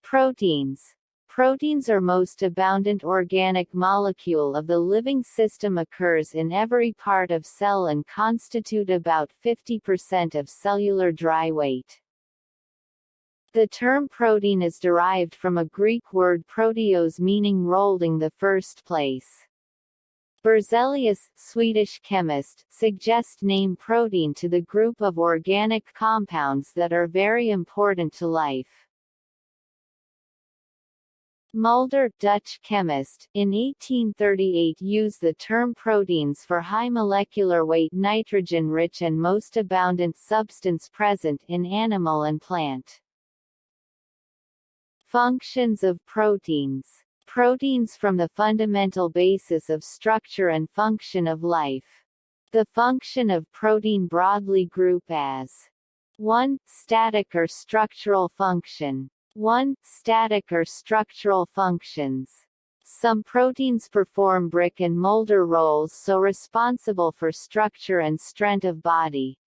Proteins. Proteins are most abundant organic molecule of the living system, occurs in every part of cell and constitute about 50% of cellular dry weight. The term protein is derived from a Greek word proteos meaning rolled in the first place. Berzelius, Swedish chemist, suggests name protein to the group of organic compounds that are very important to life. Mulder, Dutch chemist, in 1838 used the term proteins for high molecular weight nitrogen-rich and most abundant substance present in animal and plant. Functions of proteins. Proteins form the fundamental basis of structure and function of life. The function of protein broadly group as 1. Static or structural function. 1. Static or structural functions. Some proteins perform brick and molder roles so responsible for structure and strength of body.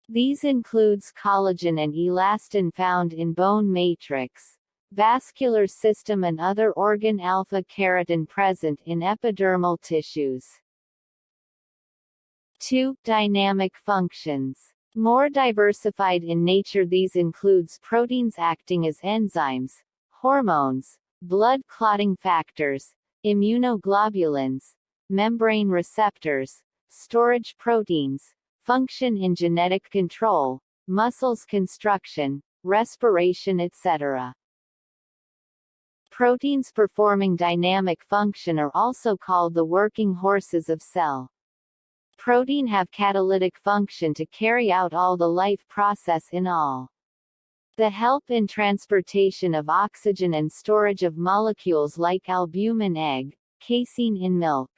These includes collagen and elastin found in bone matrix, vascular system and other organ, alpha-keratin present in epidermal tissues. 2. Dynamic functions. More diversified in nature, these includes proteins acting as enzymes, hormones, blood clotting factors, immunoglobulins, membrane receptors, storage proteins, function in genetic control, muscles construction, respiration, etc. Proteins performing dynamic function are also called the working horses of cell. Protein have catalytic function to carry out all the life process in all. The help in transportation of oxygen and storage of molecules like albumin egg, casein in milk.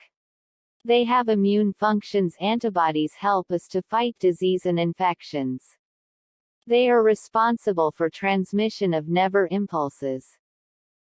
They have immune functions. Antibodies help us to fight disease and infections. They are responsible for transmission of nerve impulses.